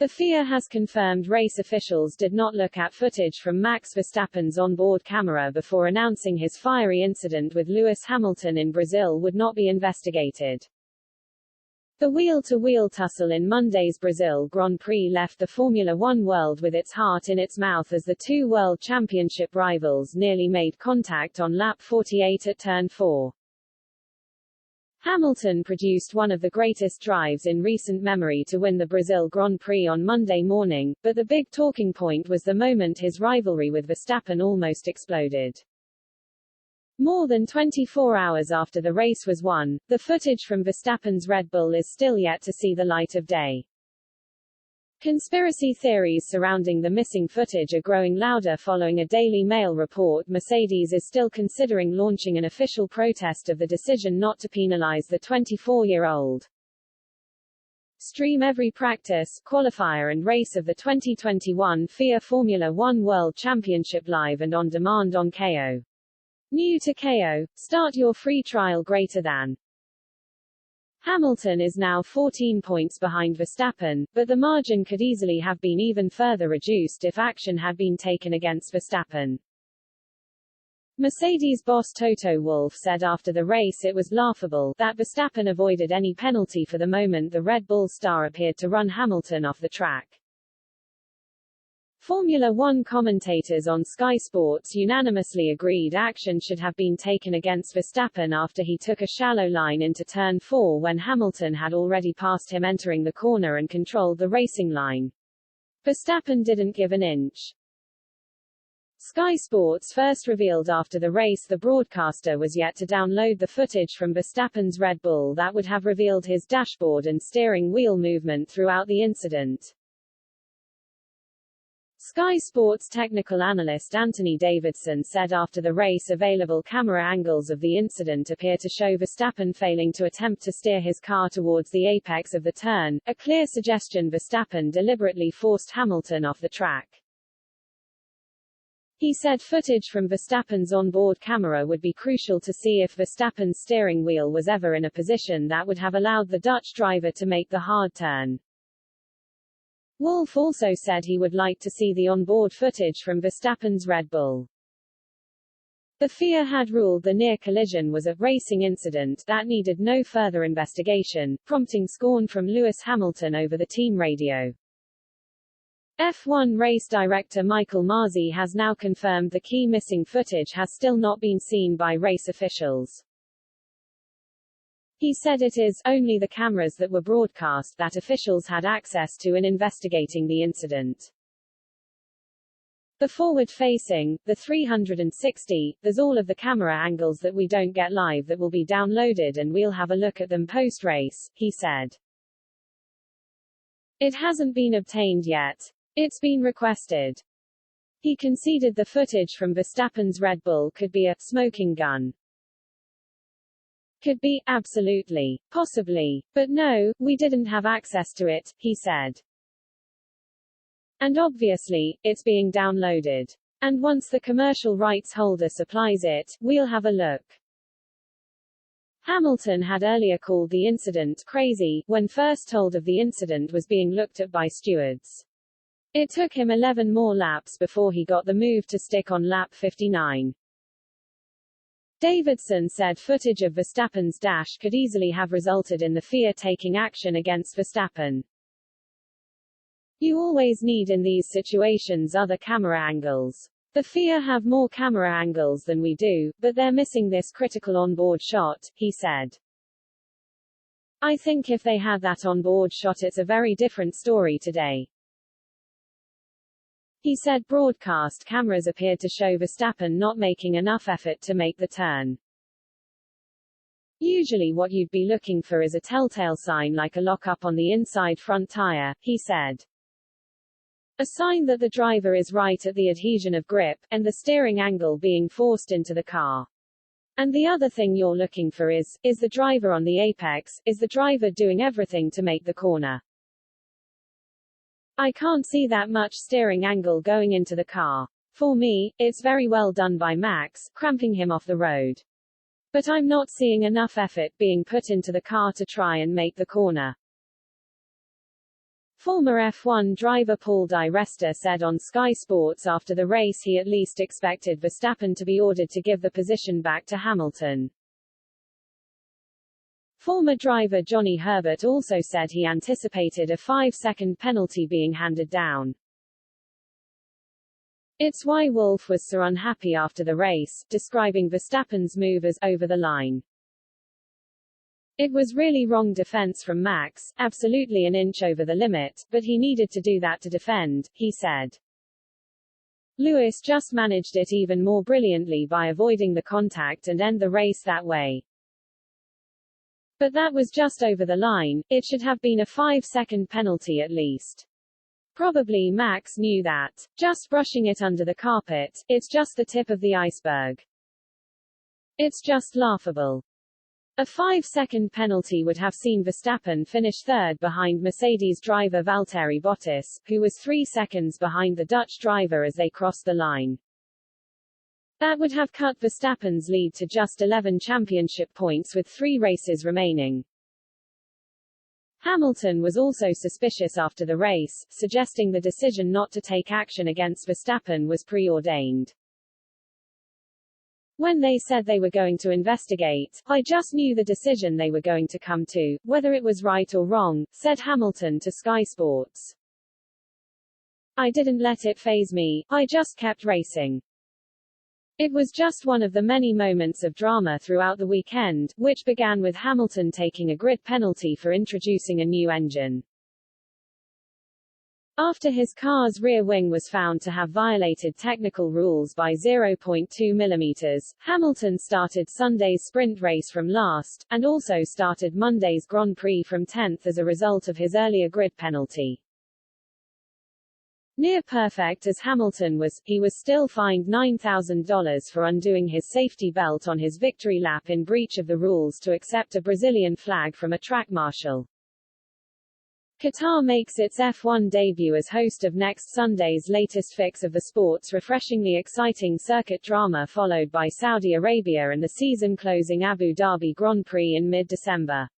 The FIA has confirmed race officials did not look at footage from Max Verstappen's onboard camera before announcing his fiery incident with Lewis Hamilton in Brazil would not be investigated. The wheel-to-wheel tussle in Monday's Brazil Grand Prix left the Formula One world with its heart in its mouth as the two World Championship rivals nearly made contact on lap 48 at turn 4. Hamilton produced one of the greatest drives in recent memory to win the Brazil Grand Prix on Monday morning, but the big talking point was the moment his rivalry with Verstappen almost exploded. More than 24 hours after the race was won, the footage from Verstappen's Red Bull is still yet to see the light of day. Conspiracy theories surrounding the missing footage are growing louder following a Daily Mail report Mercedes is still considering launching an official protest of the decision not to penalize the 24-year-old. Stream every practice, qualifier and race of the 2021 FIA Formula One World Championship live and on demand on KO. New to KO, start your free trial greater than. Hamilton is now 14 points behind Verstappen, but the margin could easily have been even further reduced if action had been taken against Verstappen. Mercedes boss Toto Wolff said after the race it was laughable that Verstappen avoided any penalty for the moment the Red Bull star appeared to run Hamilton off the track. Formula One commentators on Sky Sports unanimously agreed action should have been taken against Verstappen after he took a shallow line into turn 4 when Hamilton had already passed him entering the corner and controlled the racing line. Verstappen didn't give an inch. Sky Sports first revealed after the race the broadcaster was yet to download the footage from Verstappen's Red Bull that would have revealed his dashboard and steering wheel movement throughout the incident. Sky Sports technical analyst Anthony Davidson said after the race available camera angles of the incident appear to show Verstappen failing to attempt to steer his car towards the apex of the turn, a clear suggestion Verstappen deliberately forced Hamilton off the track. He said footage from Verstappen's onboard camera would be crucial to see if Verstappen's steering wheel was ever in a position that would have allowed the Dutch driver to make the hard turn. Wolff also said he would like to see the onboard footage from Verstappen's Red Bull. The FIA had ruled the near collision was a racing incident that needed no further investigation, prompting scorn from Lewis Hamilton over the team radio. F1 race director Michael Masi has now confirmed the key missing footage has still not been seen by race officials. He said it is only the cameras that were broadcast that officials had access to in investigating the incident. The forward-facing, the 360, there's all of the camera angles that we don't get live that will be downloaded and we'll have a look at them post-race, he said. It hasn't been obtained yet. It's been requested. He conceded the footage from Verstappen's Red Bull could be a smoking gun. Could be, absolutely, possibly, but no, we didn't have access to it, he said. And obviously, it's being downloaded. And once the commercial rights holder supplies it, we'll have a look. Hamilton had earlier called the incident crazy when first told of the incident was being looked at by stewards. It took him 11 more laps before he got the move to stick on lap 59. Davidson said footage of Verstappen's dash could easily have resulted in the FIA taking action against Verstappen. You always need in these situations other camera angles. The FIA have more camera angles than we do, but they're missing this critical onboard shot, he said. I think if they had that onboard shot it's a very different story today. He said broadcast cameras appeared to show Verstappen not making enough effort to make the turn. Usually what you'd be looking for is a telltale sign like a lock-up on the inside front tire, he said. A sign that the driver is right at the adhesion of grip, and the steering angle being forced into the car. And the other thing you're looking for is the driver on the apex, is the driver doing everything to make the corner. I can't see that much steering angle going into the car. For me, it's very well done by Max, cramping him off the road. But I'm not seeing enough effort being put into the car to try and make the corner. Former F1 driver Paul Di Resta said on Sky Sports after the race he at least expected Verstappen to be ordered to give the position back to Hamilton. Former driver Johnny Herbert also said he anticipated a 5-second penalty being handed down. It's why Wolff was so unhappy after the race, describing Verstappen's move as over the line. It was really wrong defense from Max, absolutely an inch over the limit, but he needed to do that to defend, he said. Lewis just managed it even more brilliantly by avoiding the contact and end the race that way. But that was just over the line, it should have been a 5-second penalty at least. Probably Max knew that. Just brushing it under the carpet, it's just the tip of the iceberg. It's just laughable. A 5-second penalty would have seen Verstappen finish third behind Mercedes driver Valtteri Bottas, who was 3 seconds behind the Dutch driver as they crossed the line. That would have cut Verstappen's lead to just 11 championship points with 3 races remaining. Hamilton was also suspicious after the race, suggesting the decision not to take action against Verstappen was preordained. When they said they were going to investigate, I just knew the decision they were going to come to, whether it was right or wrong, said Hamilton to Sky Sports. I didn't let it faze me, I just kept racing. It was just one of the many moments of drama throughout the weekend, which began with Hamilton taking a grid penalty for introducing a new engine. After his car's rear wing was found to have violated technical rules by 0.2 mm, Hamilton started Sunday's sprint race from last, and also started Monday's Grand Prix from 10th as a result of his earlier grid penalty. Near perfect as Hamilton was, he was still fined $9,000 for undoing his safety belt on his victory lap in breach of the rules to accept a Brazilian flag from a track marshal. Qatar makes its F1 debut as host of next Sunday's latest fix of the sport's refreshingly exciting circuit drama, followed by Saudi Arabia and the season-closing Abu Dhabi Grand Prix in mid-December.